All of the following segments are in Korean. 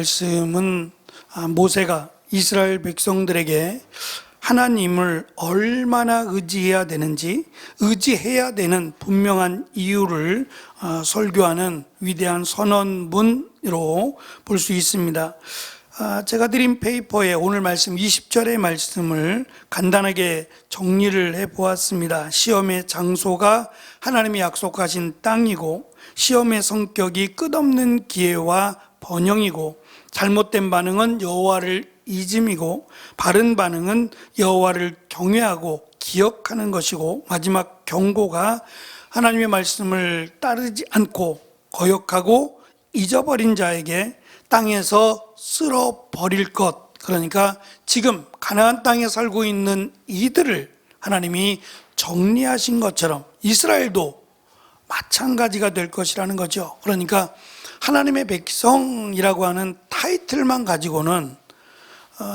말씀은 모세가 이스라엘 백성들에게 하나님을 얼마나 의지해야 되는지, 의지해야 되는 분명한 이유를 설교하는 위대한 선언문으로 볼 수 있습니다. 제가 드린 페이퍼에 오늘 말씀 20절의 말씀을 간단하게 정리를 해보았습니다. 시험의 장소가 하나님이 약속하신 땅이고, 시험의 성격이 끝없는 기회와 번영이고, 잘못된 반응은 여호와를 잊음이고, 바른 반응은 여호와를 경외하고 기억하는 것이고, 마지막 경고가 하나님의 말씀을 따르지 않고 거역하고 잊어버린 자에게 땅에서 쓸어버릴 것, 그러니까 지금 가나안 땅에 살고 있는 이들을 하나님이 정리하신 것처럼 이스라엘도 마찬가지가 될 것이라는 거죠. 그러니까 하나님의 백성이라고 하는 타이틀만 가지고는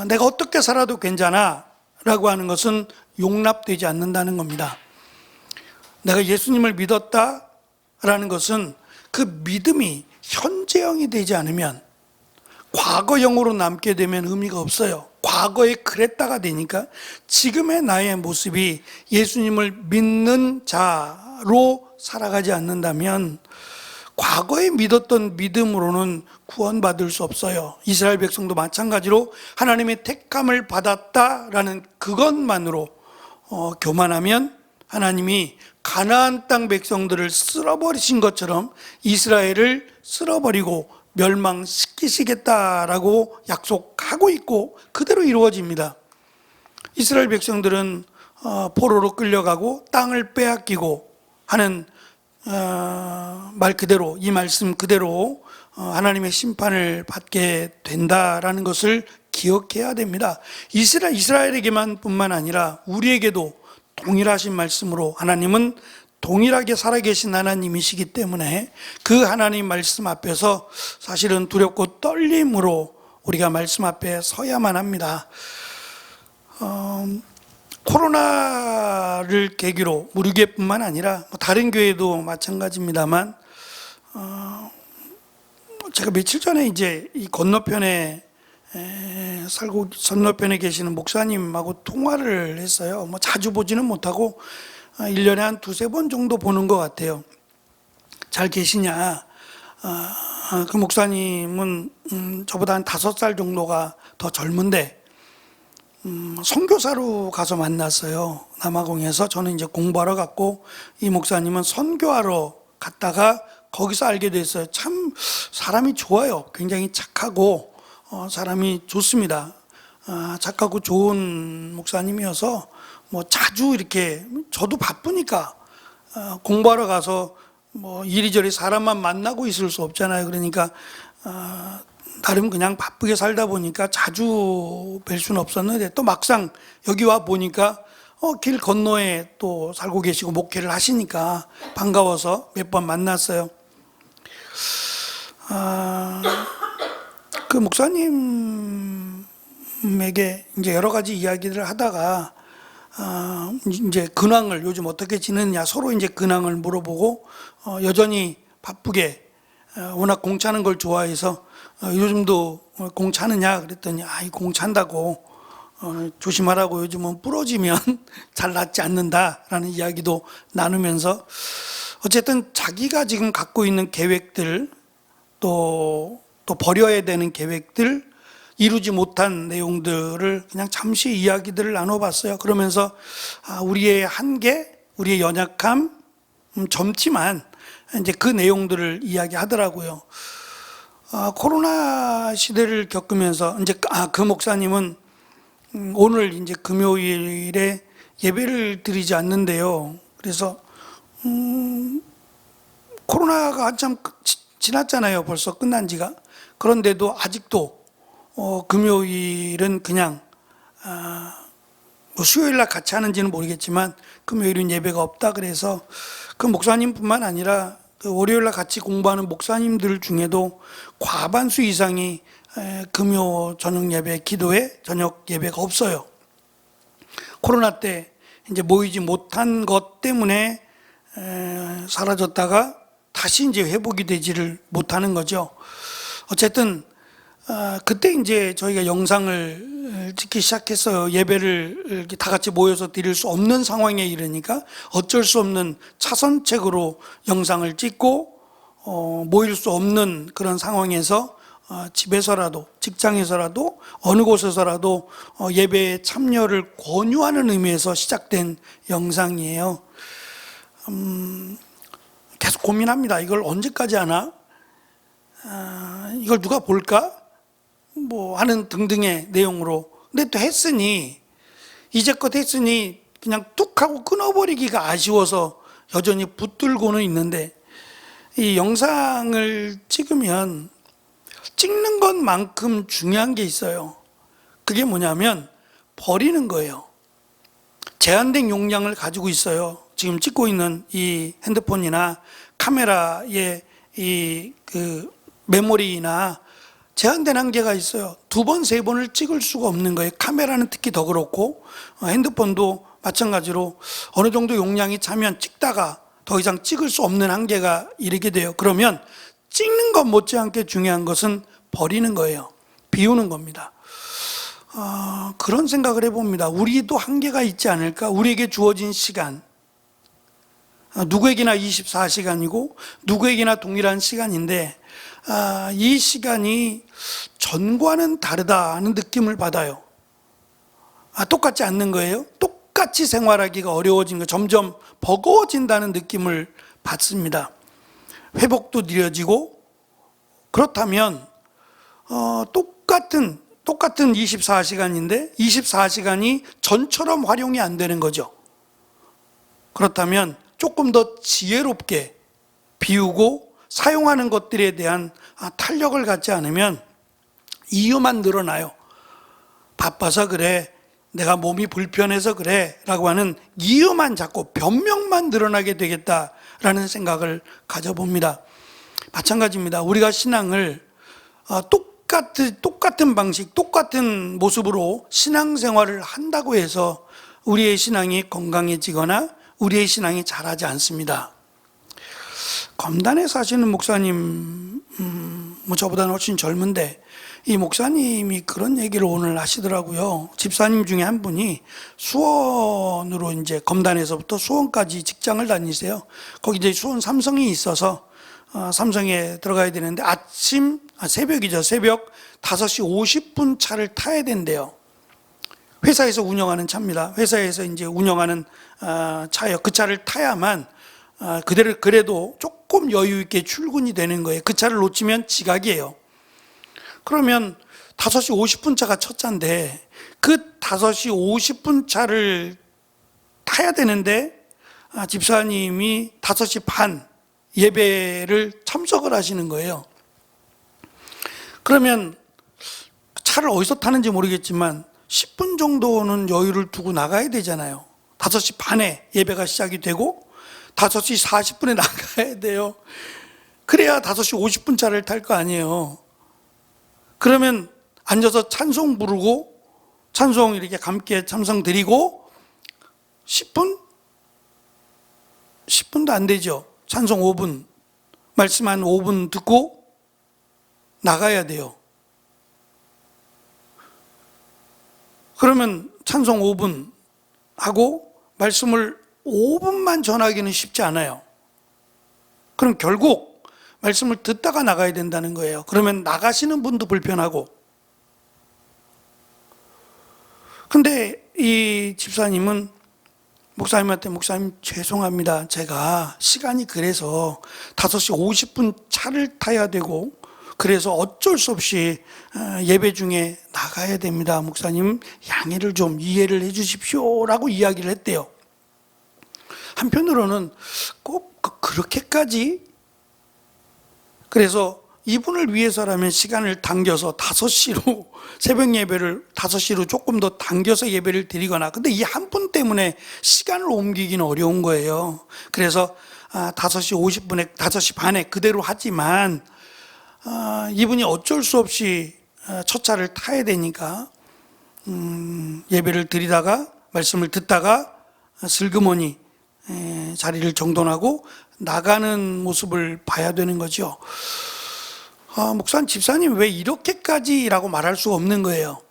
내가 어떻게 살아도 괜찮아 라고 하는 것은 용납되지 않는다는 겁니다. 내가 예수님을 믿었다라는 것은 그 믿음이 현재형이 되지 않으면, 과거형으로 남게 되면 의미가 없어요. 과거에 그랬다가 되니까 지금의 나의 모습이 예수님을 믿는 자로 살아가지 않는다면 과거에 믿었던 믿음으로는 구원받을 수 없어요. 이스라엘 백성도 마찬가지로 하나님의 택함을 받았다라는 그것만으로 교만하면 하나님이 가나안 땅 백성들을 쓸어버리신 것처럼 이스라엘을 쓸어버리고 멸망시키시겠다라고 약속하고 있고 그대로 이루어집니다. 이스라엘 백성들은 포로로 끌려가고 땅을 빼앗기고 하는 말 그대로, 이 말씀 그대로 하나님의 심판을 받게 된다라는 것을 기억해야 됩니다. 이스라엘에게만 뿐만 아니라 우리에게도 동일하신 말씀으로, 하나님은 동일하게 살아계신 하나님이시기 때문에 그 하나님 말씀 앞에서 사실은 두렵고 떨림으로 우리가 말씀 앞에 서야만 합니다. 코로나를 계기로 우리 교회뿐만 아니라 다른 교회도 마찬가지입니다만, 제가 며칠 전에 이제 이 건너편에 계시는 목사님하고 통화를 했어요. 자주 보지는 못하고 1년에 한 두세 번 정도 보는 것 같아요. 잘 계시냐? 그 목사님은 저보다 한 5살 정도가 더 젊은데 선교사로 가서 만났어요. 남아공에서. 저는 이제 공부하러 갔고, 이 목사님은 선교하러 갔다가 거기서 알게 됐어요. 참 사람이 좋아요. 굉장히 착하고 사람이 좋습니다. 착하고 좋은 목사님이어서 자주 이렇게, 저도 바쁘니까 공부하러 가서 이리저리 사람만 만나고 있을 수 없잖아요. 그러니까 나름 그냥 바쁘게 살다 보니까 자주 뵐 수는 없었는데, 또 막상 여기 와 보니까 길 건너에 또 살고 계시고 목회를 하시니까 반가워서 몇 번 만났어요. 그 목사님에게 이제 여러 가지 이야기를 하다가 이제 근황을, 요즘 어떻게 지내느냐, 서로 이제 근황을 물어보고, 여전히 바쁘게, 워낙 공차는 걸 좋아해서 요즘도 공차느냐 그랬더니, 공차한다고, 조심하라고, 요즘은 부러지면 잘 낫지 않는다라는 이야기도 나누면서, 어쨌든 자기가 지금 갖고 있는 계획들, 또 버려야 되는 계획들, 이루지 못한 내용들을 그냥 잠시 이야기들을 나눠봤어요. 그러면서 우리의 한계, 우리의 연약함, 젊지만 이제 그 내용들을 이야기하더라고요. 코로나 시대를 겪으면서 이제 그 목사님은 오늘 이제 금요일에 예배를 드리지 않는데요. 그래서 코로나가 한참 지났잖아요. 벌써 끝난 지가. 그런데도 아직도 금요일은 그냥 수요일날 같이 하는지는 모르겠지만 금요일은 예배가 없다 그래서, 그 목사님뿐만 아니라 그 월요일날 같이 공부하는 목사님들 중에도 과반수 이상이 금요 저녁 예배, 기도회 저녁 예배가 없어요. 코로나 때 이제 모이지 못한 것 때문에 사라졌다가 다시 이제 회복이 되지를 못하는 거죠. 어쨌든 그때 이제 저희가 영상을 찍기 시작했어요. 예배를 이렇게 다 같이 모여서 드릴 수 없는 상황에 이르니까 어쩔 수 없는 차선책으로 영상을 찍고 모일 수 없는 그런 상황에서 집에서라도 직장에서라도 어느 곳에서라도 예배에 참여를 권유하는 의미에서 시작된 영상이에요. 계속 고민합니다. 이걸 언제까지 하나? 이걸 누가 볼까? 뭐 하는 등등의 내용으로. 근데 또 했으니 이제껏 했으니 그냥 뚝 하고 끊어버리기가 아쉬워서 여전히 붙들고는 있는데, 이 영상을 찍으면 찍는 것만큼 중요한 게 있어요. 그게 뭐냐면 버리는 거예요. 제한된 용량을 가지고 있어요. 지금 찍고 있는 이 핸드폰이나 카메라의 이 메모리나 제한된 한계가 있어요. 2번, 3번을 찍을 수가 없는 거예요. 카메라는 특히 더 그렇고, 핸드폰도 마찬가지로 어느 정도 용량이 차면 찍다가 더 이상 찍을 수 없는 한계가 이르게 돼요. 그러면 찍는 것 못지않게 중요한 것은 버리는 거예요. 비우는 겁니다. 그런 생각을 해봅니다. 우리도 한계가 있지 않을까? 우리에게 주어진 시간, 누구에게나 24시간이고 누구에게나 동일한 시간인데, 이 시간이 전과는 다르다는 느낌을 받아요. 똑같지 않는 거예요. 똑같이 생활하기가 어려워진 거, 점점 버거워진다는 느낌을 받습니다. 회복도 느려지고. 그렇다면 똑같은 24시간인데 24시간이 전처럼 활용이 안 되는 거죠. 그렇다면 조금 더 지혜롭게 비우고 사용하는 것들에 대한 탄력을 갖지 않으면 이유만 늘어나요. 바빠서 그래, 내가 몸이 불편해서 그래 라고 하는 이유만 자꾸, 변명만 늘어나게 되겠다라는 생각을 가져봅니다. 마찬가지입니다. 우리가 신앙을 똑같은 방식, 똑같은 모습으로 신앙생활을 한다고 해서 우리의 신앙이 건강해지거나 우리의 신앙이 자라지 않습니다. 검단에 사시는 목사님, 저보다는 훨씬 젊은데 이 목사님이 그런 얘기를 오늘 하시더라고요. 집사님 중에 한 분이 수원으로 이제 검단에서부터 수원까지 직장을 다니세요. 거기 이제 수원 삼성이 있어서 삼성에 들어가야 되는데 새벽이죠. 새벽 5시 50분 차를 타야 된대요. 회사에서 운영하는 차입니다. 회사에서 이제 운영하는 차예요. 그 차를 타야만 그래도 조금 여유 있게 출근이 되는 거예요. 그 차를 놓치면 지각이에요. 그러면 5시 50분 차가 첫 차인데 그 5시 50분 차를 타야 되는데 집사님이 5시 반 예배를 참석을 하시는 거예요. 그러면 차를 어디서 타는지 모르겠지만 10분 정도는 여유를 두고 나가야 되잖아요. 5시 반에 예배가 시작이 되고 5시 40분에 나가야 돼요. 그래야 5시 50분 차를 탈 거 아니에요. 그러면 앉아서 찬송 부르고 찬송 이렇게 함께 찬송 드리고 10분도 안 되죠. 찬송 5분, 말씀 한 5분 듣고 나가야 돼요. 그러면 찬송 5분 하고 말씀을 5분만 전하기는 쉽지 않아요. 그럼 결국 말씀을 듣다가 나가야 된다는 거예요. 그러면 나가시는 분도 불편하고. 근데 이 집사님은 목사님한테, 목사님 죄송합니다. 제가 시간이 그래서 5시 50분 차를 타야 되고 그래서 어쩔 수 없이 예배 중에 나가야 됩니다. 목사님 양해를 좀 이해를 해 주십시오 라고 이야기를 했대요. 한편으로는 꼭 그렇게까지? 그래서 이분을 위해서라면 시간을 당겨서 5시로 새벽 예배를 5시로 조금 더 당겨서 예배를 드리거나, 근데 이 한 분 때문에 시간을 옮기기는 어려운 거예요. 그래서 5시 50분에 5시 반에 그대로 하지만 이분이 어쩔 수 없이 첫 차를 타야 되니까 예배를 드리다가 말씀을 듣다가 슬그머니 자리를 정돈하고 나가는 모습을 봐야 되는 거죠. 목사님, 집사님 왜 이렇게까지라고 말할 수가 없는 거예요.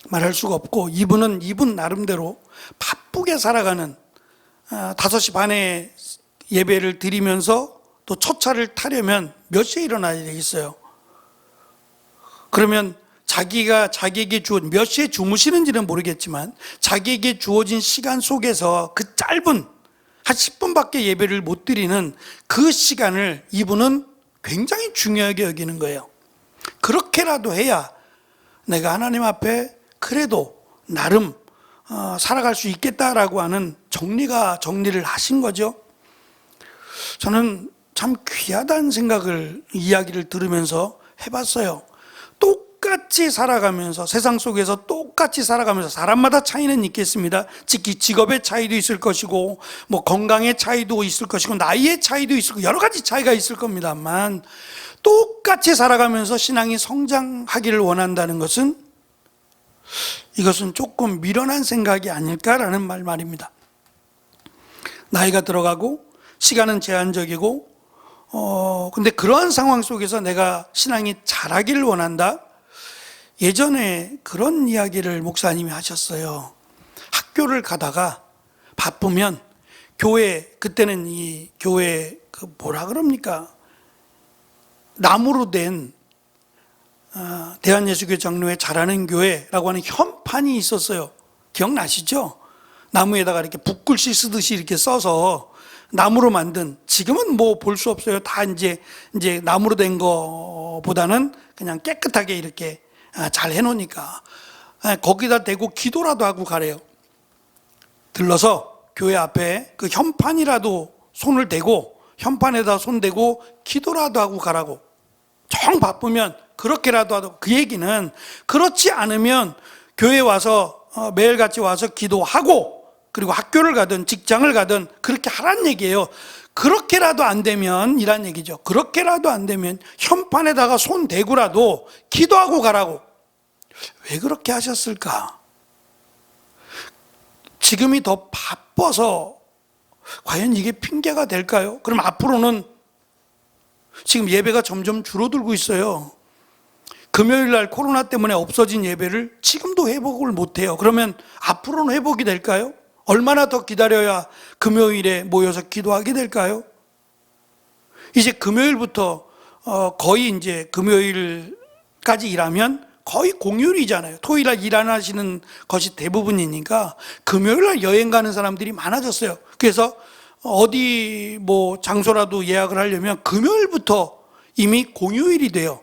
말할 수가 없고, 이분 나름대로 바쁘게 살아가는 5시 반에 예배를 드리면서 또 첫 차를 타려면 몇 시에 일어나야 되겠어요. 그러면 자기에게 주어진, 몇 시에 주무시는지는 모르겠지만 자기에게 주어진 시간 속에서 그 짧은 한 10분밖에 예배를 못 드리는 그 시간을 이분은 굉장히 중요하게 여기는 거예요. 그렇게라도 해야 내가 하나님 앞에 그래도 나름 살아갈 수 있겠다라고 하는 정리를 하신 거죠. 저는 참 귀하다는 생각을, 이야기를 들으면서 해봤어요. 똑같이 살아가면서, 세상 속에서 똑같이 살아가면서 사람마다 차이는 있겠습니다. 특히 직업의 차이도 있을 것이고, 건강의 차이도 있을 것이고, 나이의 차이도 있을 거고, 여러 가지 차이가 있을 겁니다만, 똑같이 살아가면서 신앙이 성장하기를 원한다는 것은, 이것은 조금 미련한 생각이 아닐까라는 말입니다. 나이가 들어가고 시간은 제한적이고, 근데 그러한 상황 속에서 내가 신앙이 자라기를 원한다. 예전에 그런 이야기를 목사님이 하셨어요. 학교를 가다가 바쁘면 그때는 이 교회 뭐라 그럽니까? 나무로 된 대한예수교 장로회 잘하는 교회라고 하는 현판이 있었어요. 기억나시죠? 나무에다가 이렇게 붓글씨 쓰듯이 이렇게 써서 나무로 만든, 지금은 볼 수 없어요. 다 이제 나무로 된 거보다는 그냥 깨끗하게 이렇게 잘 해놓으니까 거기다 대고 기도라도 하고 가래요. 들러서 교회 앞에 그 현판이라도 손을 대고, 현판에다 손 대고 기도라도 하고 가라고. 정 바쁘면 그렇게라도 하고. 그 얘기는 그렇지 않으면 교회에 와서 매일같이 와서 기도하고, 그리고 학교를 가든 직장을 가든 그렇게 하란 얘기예요. 그렇게라도 안 되면, 이란 얘기죠. 그렇게라도 안 되면 현판에다가 손 대고라도 기도하고 가라고. 왜 그렇게 하셨을까? 지금이 더 바빠서 과연 이게 핑계가 될까요? 그럼 앞으로는, 지금 예배가 점점 줄어들고 있어요. 금요일 날 코로나 때문에 없어진 예배를 지금도 회복을 못해요. 그러면 앞으로는 회복이 될까요? 얼마나 더 기다려야 금요일에 모여서 기도하게 될까요? 이제 금요일부터 거의 이제 금요일까지 일하면 거의 공휴일이잖아요. 토요일 날 일 안 하시는 것이 대부분이니까 금요일 날 여행 가는 사람들이 많아졌어요. 그래서 어디 장소라도 예약을 하려면 금요일부터 이미 공휴일이 돼요.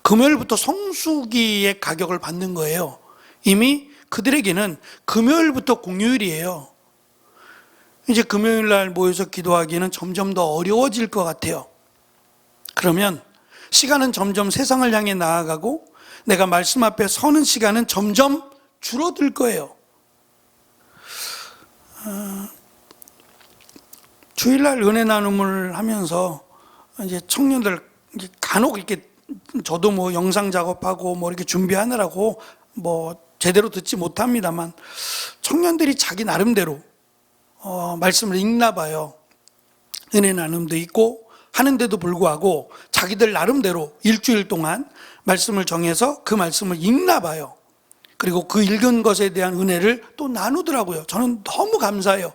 금요일부터 성수기의 가격을 받는 거예요. 이미 그들에게는 금요일부터 공휴일이에요. 이제 금요일 날 모여서 기도하기는 점점 더 어려워질 것 같아요. 그러면 시간은 점점 세상을 향해 나아가고 내가 말씀 앞에 서는 시간은 점점 줄어들 거예요. 주일날 은혜 나눔을 하면서 이제 청년들 간혹 이렇게, 저도 영상 작업하고 이렇게 준비하느라고 제대로 듣지 못합니다만, 청년들이 자기 나름대로 말씀을 읽나 봐요. 은혜 나눔도 있고 하는데도 불구하고 자기들 나름대로 일주일 동안 말씀을 정해서 그 말씀을 읽나 봐요. 그리고 그 읽은 것에 대한 은혜를 또 나누더라고요. 저는 너무 감사해요.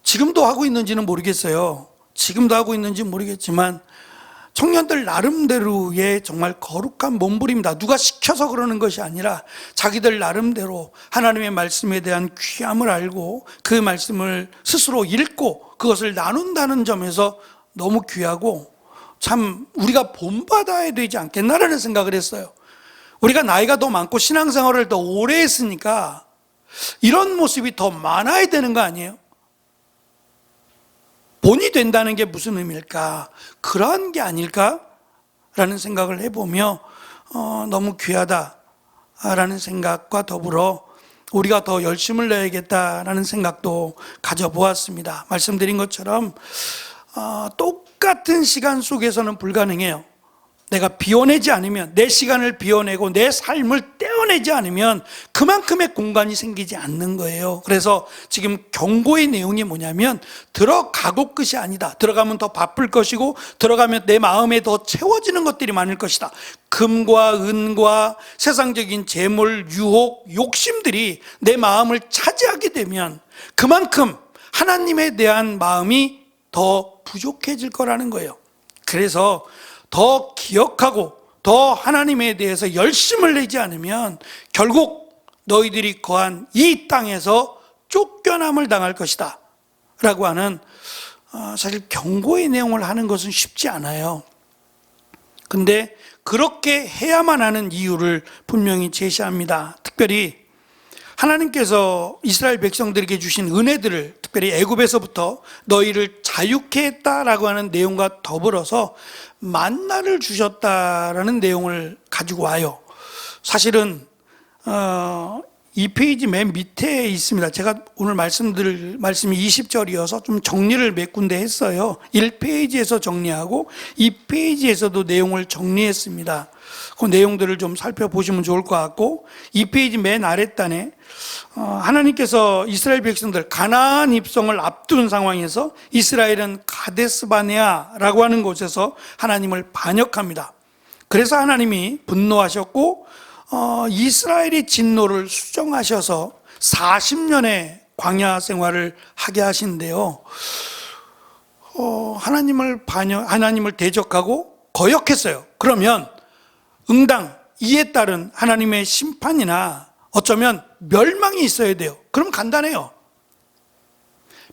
지금도 하고 있는지는 모르겠어요. 지금도 하고 있는지 모르겠지만 청년들 나름대로의 정말 거룩한 몸부림이다. 누가 시켜서 그러는 것이 아니라 자기들 나름대로 하나님의 말씀에 대한 귀함을 알고 그 말씀을 스스로 읽고 그것을 나눈다는 점에서 너무 귀하고, 참 우리가 본받아야 되지 않겠나라는 생각을 했어요. 우리가 나이가 더 많고 신앙생활을 더 오래 했으니까 이런 모습이 더 많아야 되는 거 아니에요? 본이 된다는 게 무슨 의미일까? 그러한 게 아닐까라는 생각을 해보며 너무 귀하다라는 생각과 더불어 우리가 더 열심을 내야겠다라는 생각도 가져보았습니다. 말씀드린 것처럼 똑같은 시간 속에서는 불가능해요. 내가 비워내지 않으면, 내 시간을 비워내고 내 삶을 떼어내지 풀어내지 않으면 그만큼의 공간이 생기지 않는 거예요. 그래서 지금 경고의 내용이 뭐냐면 들어가고 끝이 아니다. 들어가면 더 바쁠 것이고 들어가면 내 마음에 더 채워지는 것들이 많을 것이다. 금과 은과 세상적인 재물, 유혹, 욕심들이 내 마음을 차지하게 되면 그만큼 하나님에 대한 마음이 더 부족해질 거라는 거예요. 그래서 더 기억하고 더 하나님에 대해서 열심을 내지 않으면 결국 너희들이 거한 이 땅에서 쫓겨남을 당할 것이다 라고 하는, 사실 경고의 내용을 하는 것은 쉽지 않아요. 근데 그렇게 해야만 하는 이유를 분명히 제시합니다. 특별히 하나님께서 이스라엘 백성들에게 주신 은혜들을, 특별히 애굽에서부터 너희를 자유케 했다라고 하는 내용과 더불어서 만나를 주셨다라는 내용을 가지고 와요. 사실은 이 페이지 맨 밑에 있습니다. 제가 오늘 말씀드릴 말씀이 20절이어서 좀 정리를 몇 군데 했어요. 1페이지에서 정리하고 2페이지에서도 내용을 정리했습니다. 그 내용들을 좀 살펴보시면 좋을 것 같고, 2페이지 맨 아랫단에 하나님께서 이스라엘 백성들 가나안 입성을 앞둔 상황에서 이스라엘은 가데스바네아라고 하는 곳에서 하나님을 반역합니다. 그래서 하나님이 분노하셨고 이스라엘의 진노를 수정하셔서 40년의 광야 생활을 하게 하신대요. 하나님을 대적하고 거역했어요. 그러면 응당 이에 따른 하나님의 심판이나 어쩌면 멸망이 있어야 돼요. 그럼 간단해요.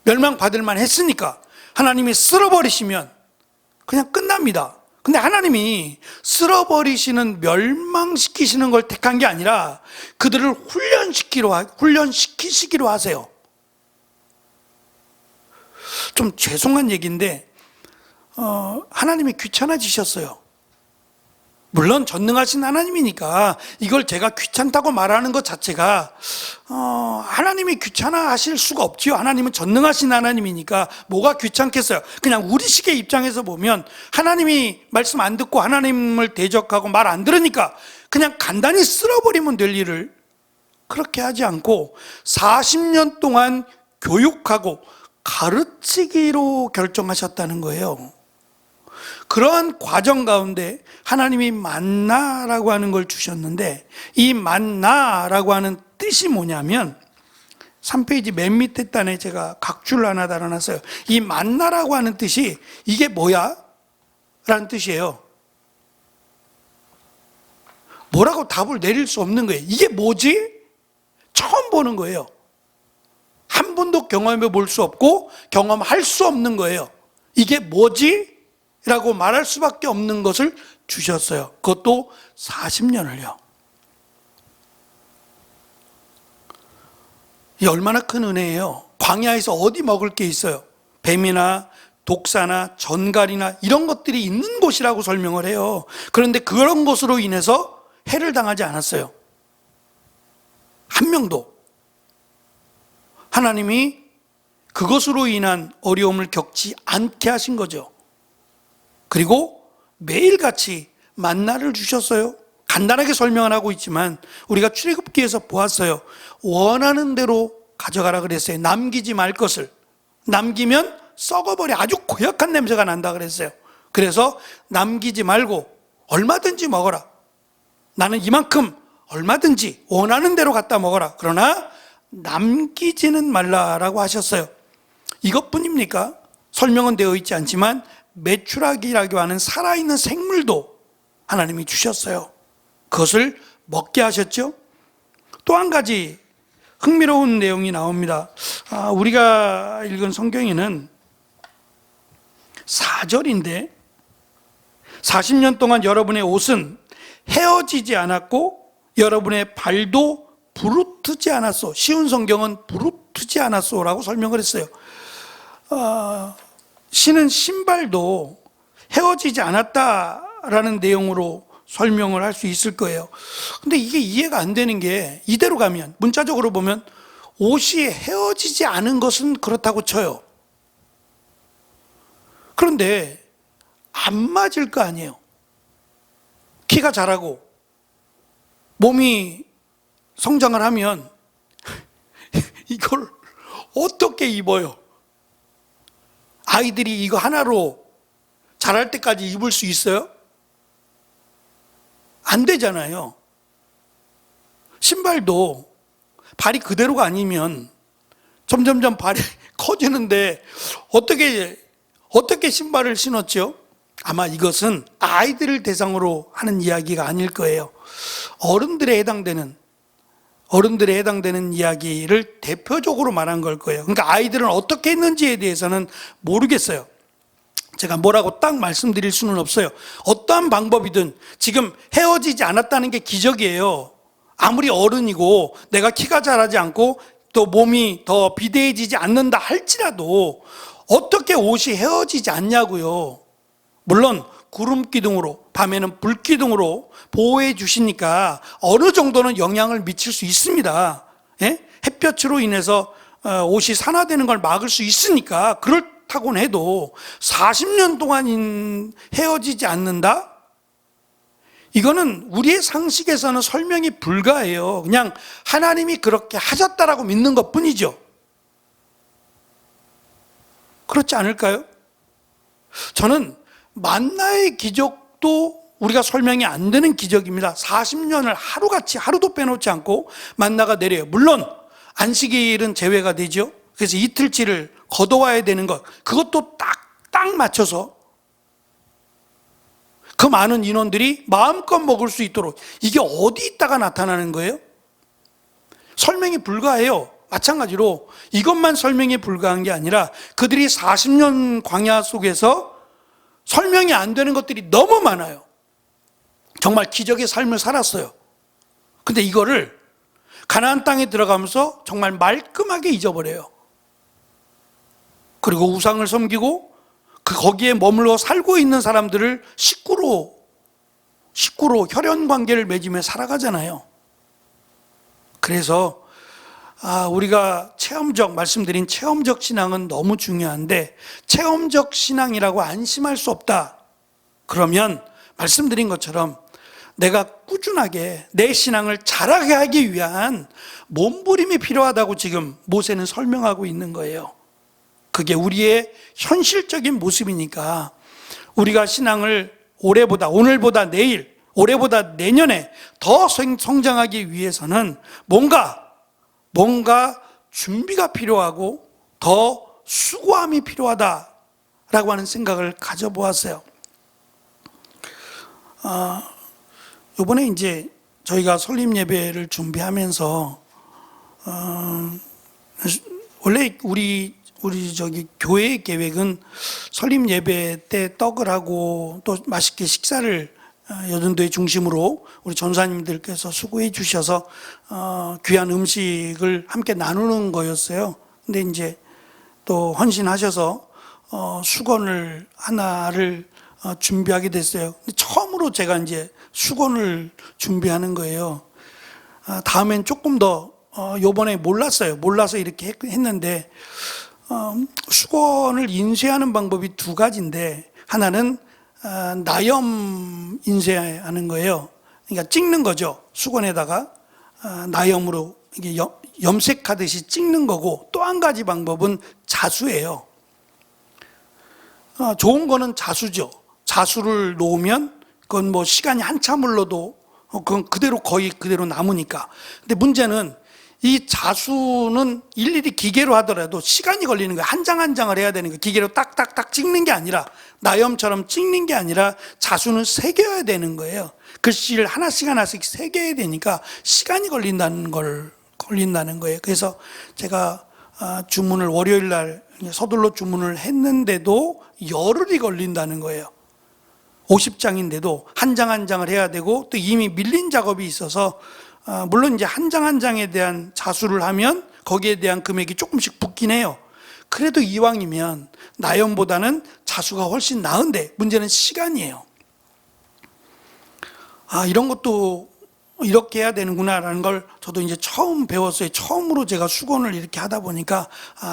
멸망받을 만 했으니까 하나님이 쓸어버리시면 그냥 끝납니다. 근데 하나님이 쓸어버리시는, 멸망시키시는 걸 택한 게 아니라 그들을 훈련시키시기로 하세요. 좀 죄송한 얘기인데 하나님이 귀찮아지셨어요. 물론 전능하신 하나님이니까 이걸 제가 귀찮다고 말하는 것 자체가 하나님이 귀찮아하실 수가 없지요. 하나님은 전능하신 하나님이니까 뭐가 귀찮겠어요. 그냥 우리식의 입장에서 보면 하나님이 말씀 안 듣고 하나님을 대적하고 말 안 들으니까 그냥 간단히 쓸어버리면 될 일을 그렇게 하지 않고 40년 동안 교육하고 가르치기로 결정하셨다는 거예요. 그러한 과정 가운데 하나님이 만나라고 하는 걸 주셨는데, 이 만나라고 하는 뜻이 뭐냐면 3페이지 맨 밑에 단에 제가 각줄 하나 달아놨어요. 이 만나라고 하는 뜻이 이게 뭐야? 라는 뜻이에요. 뭐라고 답을 내릴 수 없는 거예요. 이게 뭐지? 처음 보는 거예요. 한 번도 경험해 볼 수 없고 경험할 수 없는 거예요. 이게 뭐지? 라고 말할 수밖에 없는 것을 주셨어요. 그것도 40년을요. 이 얼마나 큰 은혜예요. 광야에서 어디 먹을 게 있어요? 뱀이나 독사나 전갈이나 이런 것들이 있는 곳이라고 설명을 해요. 그런데 그런 것으로 인해서 해를 당하지 않았어요. 한 명도. 하나님이 그것으로 인한 어려움을 겪지 않게 하신 거죠. 그리고 매일같이 만나를 주셨어요. 간단하게 설명을 하고 있지만 우리가 출애굽기에서 보았어요. 원하는 대로 가져가라 그랬어요. 남기지 말 것을. 남기면 썩어버려. 아주 고약한 냄새가 난다 그랬어요. 그래서 남기지 말고 얼마든지 먹어라. 나는 이만큼 얼마든지 원하는 대로 갖다 먹어라. 그러나 남기지는 말라라고 하셨어요. 이것뿐입니까? 설명은 되어 있지 않지만 메추라기라고 하는 살아있는 생물도 하나님이 주셨어요. 그것을 먹게 하셨죠. 또 한 가지 흥미로운 내용이 나옵니다. 우리가 읽은 성경에는 4절인데 40년 동안 여러분의 옷은 헤어지지 않았고 여러분의 발도 부르트지 않았소. 쉬운 성경은 부르트지 않았소라고 설명을 했어요. 신은 신발도 헤어지지 않았다라는 내용으로 설명을 할 수 있을 거예요. 근데 이게 이해가 안 되는 게, 이대로 가면 문자적으로 보면 옷이 헤어지지 않은 것은 그렇다고 쳐요. 그런데 안 맞을 거 아니에요. 키가 자라고 몸이 성장을 하면 이걸 어떻게 입어요? 아이들이 이거 하나로 자랄 때까지 입을 수 있어요? 안 되잖아요. 신발도 발이 그대로가 아니면 점점점 발이 커지는데 어떻게 신발을 신었죠? 아마 이것은 아이들을 대상으로 하는 이야기가 아닐 거예요. 어른들에 해당되는 이야기를 대표적으로 말한 걸 거예요. 그러니까 아이들은 어떻게 했는지에 대해서는 모르겠어요. 제가 뭐라고 딱 말씀드릴 수는 없어요. 어떠한 방법이든 지금 헤어지지 않았다는 게 기적이에요. 아무리 어른이고 내가 키가 자라지 않고 또 몸이 더 비대해지지 않는다 할지라도 어떻게 옷이 헤어지지 않냐고요. 물론 구름 기둥으로, 밤에는 불 기둥으로 보호해 주시니까 어느 정도는 영향을 미칠 수 있습니다. 예? 햇볕으로 인해서 옷이 산화되는 걸 막을 수 있으니까 그렇다고는 해도 40년 동안 헤어지지 않는다? 이거는 우리의 상식에서는 설명이 불가해요. 그냥 하나님이 그렇게 하셨다라고 믿는 것 뿐이죠. 그렇지 않을까요? 저는 만나의 기적도 우리가 설명이 안 되는 기적입니다. 40년을 하루같이 하루도 빼놓지 않고 만나가 내려요. 물론 안식일은 제외가 되죠. 그래서 이틀치를 거둬와야 되는 것, 그것도 딱 맞춰서 그 많은 인원들이 마음껏 먹을 수 있도록, 이게 어디 있다가 나타나는 거예요? 설명이 불가해요. 마찬가지로 이것만 설명이 불가한 게 아니라 그들이 40년 광야 속에서 설명이 안 되는 것들이 너무 많아요. 정말 기적의 삶을 살았어요. 근데 이거를 가나안 땅에 들어가면서 정말 말끔하게 잊어버려요. 그리고 우상을 섬기고 거기에 머물러 살고 있는 사람들을 식구로 혈연 관계를 맺으며 살아가잖아요. 그래서 우리가 말씀드린 체험적 신앙은 너무 중요한데, 체험적 신앙이라고 안심할 수 없다 그러면 말씀드린 것처럼 내가 꾸준하게 내 신앙을 자라게 하기 위한 몸부림이 필요하다고 지금 모세는 설명하고 있는 거예요. 그게 우리의 현실적인 모습이니까 우리가 신앙을 오늘보다 내일, 올해보다 내년에 더 성장하기 위해서는 뭔가 준비가 필요하고 더 수고함이 필요하다라고 하는 생각을 가져보았어요. 이번에 이제 저희가 설립 예배를 준비하면서 원래 우리 교회의 계획은 설립 예배 때 떡을 하고 또 맛있게 식사를 여전도의 중심으로 우리 전사님들께서 수고해 주셔서 귀한 음식을 함께 나누는 거였어요. 근데 이제 또 헌신하셔서 수건을 하나를 준비하게 됐어요. 근데 처음으로 제가 이제 수건을 준비하는 거예요. 다음엔 조금 더 요번에 몰라서 이렇게 했는데 수건을 인쇄하는 방법이 두 가지인데, 하나는 나염 인쇄하는 거예요. 그러니까 찍는 거죠. 수건에다가 나염으로 이게 염색하듯이 찍는 거고, 또 한 가지 방법은 자수예요. 좋은 거는 자수죠. 자수를 놓으면 그건 뭐 시간이 한참 흘러도 그건 거의 그대로 남으니까. 근데 문제는 이 자수는 일일이 기계로 하더라도 시간이 걸리는 거예요. 한 장 한 장을 해야 되는 거예요. 기계로 딱딱딱 찍는 게 아니라, 나염처럼 찍는 게 아니라 자수는 새겨야 되는 거예요. 글씨를 하나씩 새겨야 되니까 시간이 걸린다는 거예요. 그래서 제가 주문을 월요일 날 서둘러 주문을 했는데도 열흘이 걸린다는 거예요. 50장인데도 한 장 한 장을 해야 되고, 또 이미 밀린 작업이 있어서 물론 이제 한 장 한 장에 대한 자수를 하면 거기에 대한 금액이 조금씩 붙긴 해요. 그래도 이왕이면 나염보다는 자수가 훨씬 나은데 문제는 시간이에요. 이런 것도 이렇게 해야 되는구나라는 걸 저도 이제 처음 배웠어요. 처음으로 제가 수건을 이렇게 하다 보니까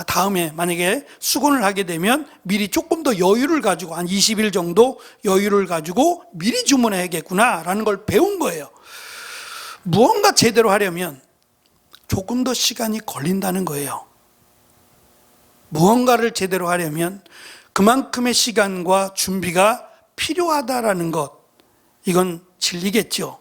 다음에 만약에 수건을 하게 되면 미리 조금 더 여유를 가지고, 한 20일 정도 여유를 가지고 미리 주문해야겠구나라는 걸 배운 거예요. 무언가 제대로 하려면 조금 더 시간이 걸린다는 거예요. 무언가를 제대로 하려면 그만큼의 시간과 준비가 필요하다라는 것, 이건 진리겠죠.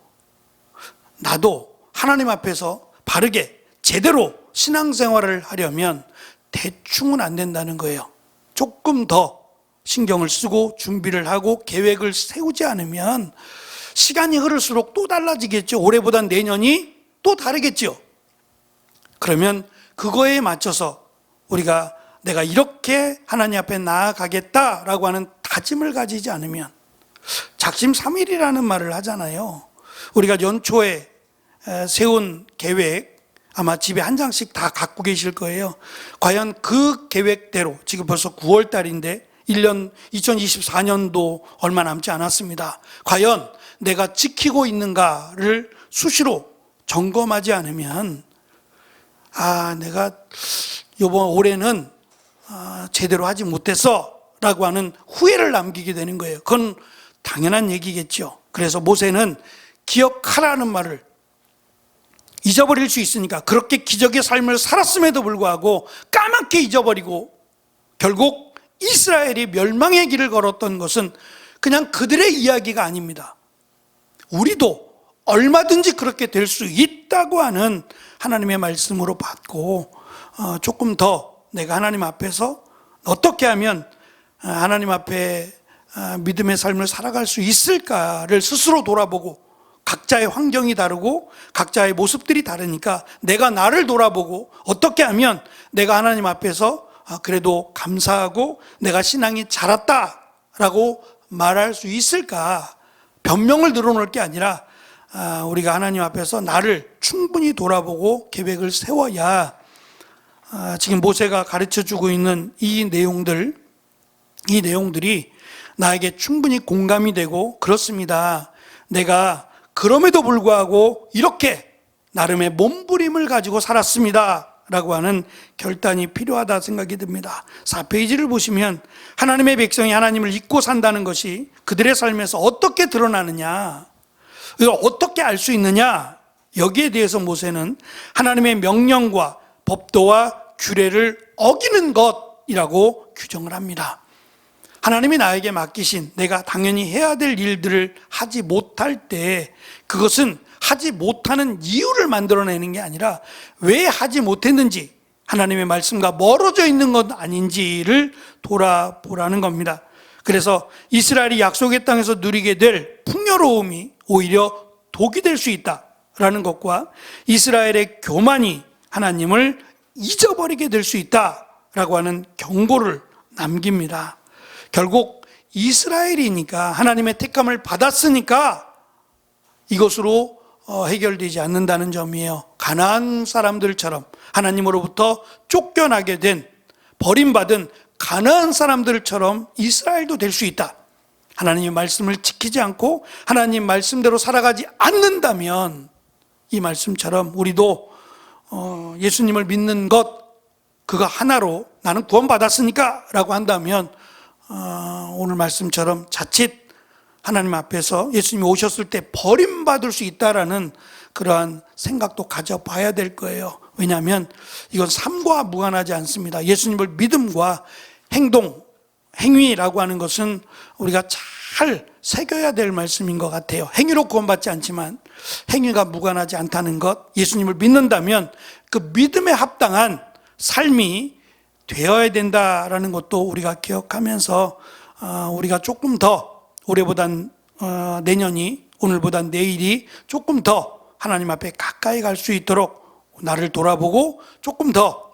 나도 하나님 앞에서 바르게 제대로 신앙생활을 하려면 대충은 안 된다는 거예요. 조금 더 신경을 쓰고 준비를 하고 계획을 세우지 않으면 시간이 흐를수록 또 달라지겠죠. 올해보단 내년이 또 다르겠죠. 그러면 그거에 맞춰서 우리가 내가 이렇게 하나님 앞에 나아가겠다라고 하는 다짐을 가지지 않으면, 작심삼일이라는 말을 하잖아요. 우리가 연초에 세운 계획 아마 집에 한 장씩 다 갖고 계실 거예요. 과연 그 계획대로, 지금 벌써 9월 달인데 2024년도 얼마 남지 않았습니다. 과연 내가 지키고 있는가를 수시로 점검하지 않으면, 내가 이번 올해는 제대로 하지 못했어 라고 하는 후회를 남기게 되는 거예요. 그건 당연한 얘기겠죠. 그래서 모세는 기억하라는 말을 잊어버릴 수 있으니까, 그렇게 기적의 삶을 살았음에도 불구하고 까맣게 잊어버리고 결국 이스라엘이 멸망의 길을 걸었던 것은 그냥 그들의 이야기가 아닙니다. 우리도 얼마든지 그렇게 될 수 있다고 하는 하나님의 말씀으로 받고, 조금 더 내가 하나님 앞에서 어떻게 하면 하나님 앞에 믿음의 삶을 살아갈 수 있을까를 스스로 돌아보고, 각자의 환경이 다르고 각자의 모습들이 다르니까 내가 나를 돌아보고 어떻게 하면 내가 하나님 앞에서 그래도 감사하고 내가 신앙이 자랐다라고 말할 수 있을까, 변명을 늘어놓을 게 아니라 우리가 하나님 앞에서 나를 충분히 돌아보고 계획을 세워야, 지금 모세가 가르쳐주고 있는 이 내용들이 나에게 충분히 공감이 되고, 그렇습니다, 내가 그럼에도 불구하고 이렇게 나름의 몸부림을 가지고 살았습니다 라고 하는 결단이 필요하다 생각이 듭니다. 4페이지를 보시면 하나님의 백성이 하나님을 잊고 산다는 것이 그들의 삶에서 어떻게 드러나느냐, 이걸 어떻게 알 수 있느냐, 여기에 대해서 모세는 하나님의 명령과 법도와 규례를 어기는 것이라고 규정을 합니다. 하나님이 나에게 맡기신 내가 당연히 해야 될 일들을 하지 못할 때, 그것은 하지 못하는 이유를 만들어내는 게 아니라 왜 하지 못했는지, 하나님의 말씀과 멀어져 있는 것 아닌지를 돌아보라는 겁니다. 그래서 이스라엘이 약속의 땅에서 누리게 될 풍요로움이 오히려 독이 될 수 있다라는 것과, 이스라엘의 교만이 하나님을 잊어버리게 될 수 있다라고 하는 경고를 남깁니다. 결국 이스라엘이니까, 하나님의 택함을 받았으니까 이것으로 해결되지 않는다는 점이에요. 가나안 사람들처럼 하나님으로부터 쫓겨나게 된, 버림받은 가나안 사람들처럼 이스라엘도 될 수 있다. 하나님의 말씀을 지키지 않고 하나님 말씀대로 살아가지 않는다면, 이 말씀처럼 우리도 예수님을 믿는 것, 그거 하나로 나는 구원받았으니까 라고 한다면, 오늘 말씀처럼 자칫 하나님 앞에서 예수님이 오셨을 때 버림받을 수 있다라는 그러한 생각도 가져봐야 될 거예요. 왜냐하면 이건 삶과 무관하지 않습니다. 예수님을 믿음과 행위라고 하는 것은 우리가 잘 새겨야 될 말씀인 것 같아요. 행위로 구원받지 않지만 행위가 무관하지 않다는 것, 예수님을 믿는다면 그 믿음에 합당한 삶이 되어야 된다라는 것도 우리가 기억하면서, 우리가 조금 더 올해보단 내년이, 오늘보단 내일이 조금 더 하나님 앞에 가까이 갈 수 있도록 나를 돌아보고 조금 더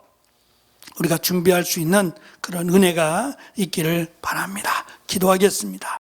우리가 준비할 수 있는 그런 은혜가 있기를 바랍니다. 기도하겠습니다.